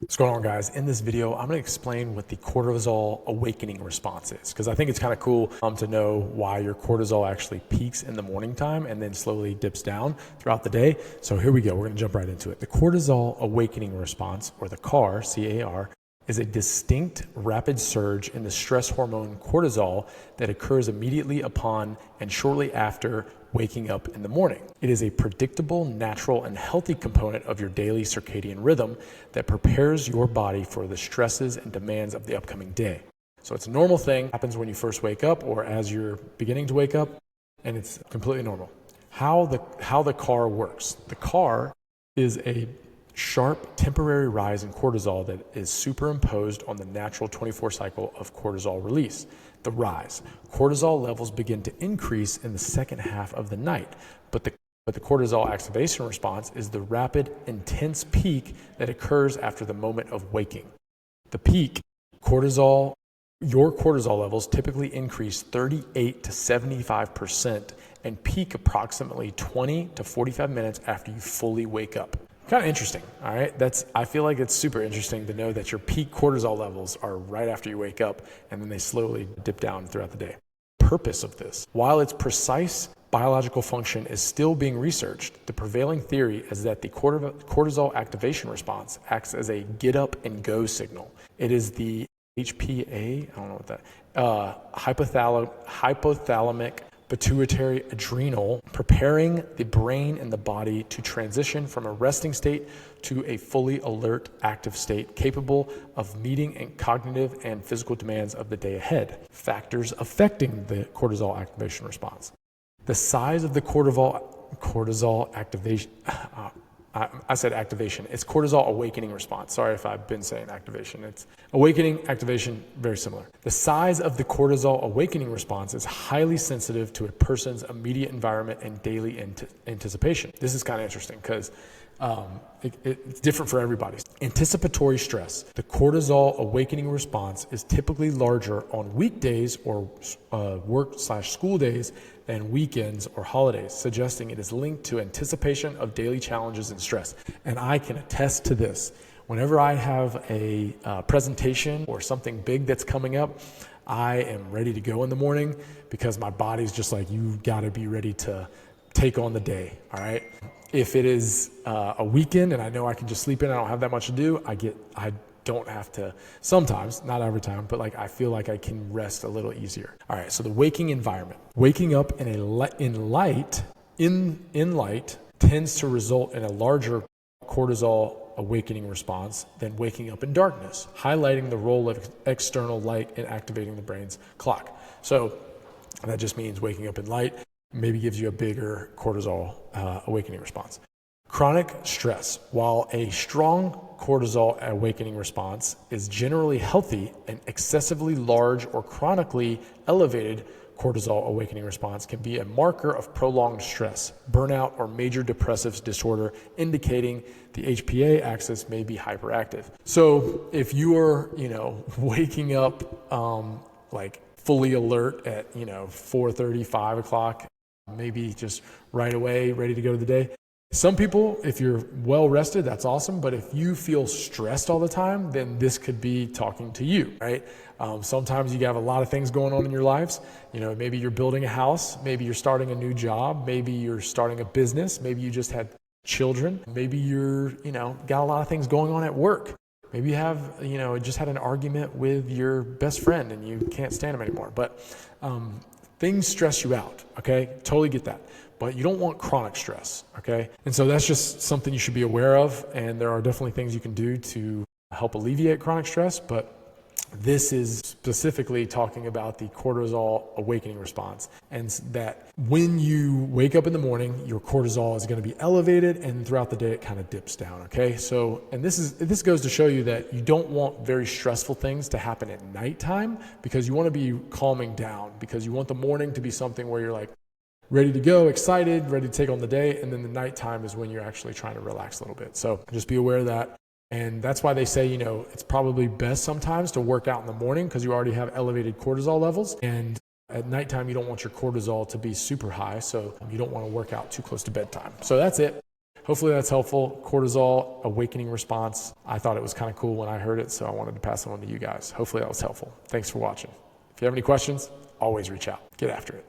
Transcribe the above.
What's going on, guys? In this video, I'm going to explain what the cortisol awakening response is, because I think it's kind of cool to know why your cortisol actually peaks in the morning time and then slowly dips down throughout the day. So here we go. We're going to jump right into it. The cortisol awakening response, or the CAR, C-A-R, is a distinct rapid surge in the stress hormone cortisol that occurs immediately upon and shortly after waking up in the morning. It is a predictable, natural, and healthy component of your daily circadian rhythm that prepares your body for the stresses and demands of the upcoming day. So it's a normal thing, happens when you first wake up or as you're beginning to wake up, and it's completely normal. How the CAR works. The CAR is a sharp temporary rise in cortisol that is superimposed on the natural 24 cycle of cortisol release. The rise. Cortisol levels begin to increase in the second half of the night, but the cortisol activation response is the rapid, intense peak that occurs after the moment of waking. The peak, your cortisol levels typically increase 38 to 75% and peak approximately 20 to 45 minutes after you fully wake up. Kind of interesting, all right? I feel like it's super interesting to know that your peak cortisol levels are right after you wake up, and then they slowly dip down throughout the day. Purpose of this. While its precise biological function is still being researched, the prevailing theory is that the cortisol activation response acts as a get up and go signal. It is the HPA, I don't know what that, hypothalamic pituitary adrenal, preparing the brain and the body to transition from a resting state to a fully alert, active state capable of meeting and cognitive and physical demands of the day ahead. Factors affecting the cortisol activation response. The size of the cortisol activation, I said activation. It's cortisol awakening response. Sorry if I've been saying activation. It's awakening, activation, very similar. The size of the cortisol awakening response is highly sensitive to a person's immediate environment and daily anticipation. This is kind of interesting because it's different for everybody. Anticipatory stress. The cortisol awakening response is typically larger on weekdays or work/school days than weekends or holidays, suggesting it is linked to anticipation of daily challenges and stress. And I can attest to this. Whenever I have a presentation or something big that's coming up, I am ready to go in the morning because my body's just like, you got to be ready to take on the day, all right? If it is a weekend and I know I can just sleep in, I don't have that much to do, I don't have to, sometimes, not every time, but like I feel like I can rest a little easier. All right, so the waking environment. Waking up in light tends to result in a larger cortisol awakening response than waking up in darkness, highlighting the role of external light in activating the brain's clock. So that just means waking up in light maybe gives you a bigger cortisol awakening response. Chronic stress. While a strong cortisol awakening response is generally healthy, an excessively large or chronically elevated cortisol awakening response can be a marker of prolonged stress, burnout, or major depressive disorder, indicating the HPA axis may be hyperactive. So if you are, waking up like fully alert at 4:30, 5 o'clock, maybe just right away, ready to go to the day. Some people, if you're well rested, that's awesome. But if you feel stressed all the time, then this could be talking to you, right? Sometimes you have a lot of things going on in your lives. Maybe you're building a house. Maybe you're starting a new job. Maybe you're starting a business. Maybe you just had children. Maybe you're, got a lot of things going on at work. Maybe you have, just had an argument with your best friend and you can't stand him anymore. But things stress you out, okay? Totally get that. But you don't want chronic stress, okay? And so that's just something you should be aware of. And there are definitely things you can do to help alleviate chronic stress. But this is specifically talking about the cortisol awakening response. And that when you wake up in the morning, your cortisol is going to be elevated, and throughout the day, it kind of dips down, okay? So, and this goes to show you that you don't want very stressful things to happen at nighttime, because you want to be calming down, because you want the morning to be something where you're like, ready to go, excited, ready to take on the day. And then the nighttime is when you're actually trying to relax a little bit. So just be aware of that. And that's why they say, it's probably best sometimes to work out in the morning because you already have elevated cortisol levels. And at nighttime, you don't want your cortisol to be super high. So you don't want to work out too close to bedtime. So that's it. Hopefully that's helpful. Cortisol awakening response. I thought it was kind of cool when I heard it, so I wanted to pass it on to you guys. Hopefully that was helpful. Thanks for watching. If you have any questions, always reach out. Get after it.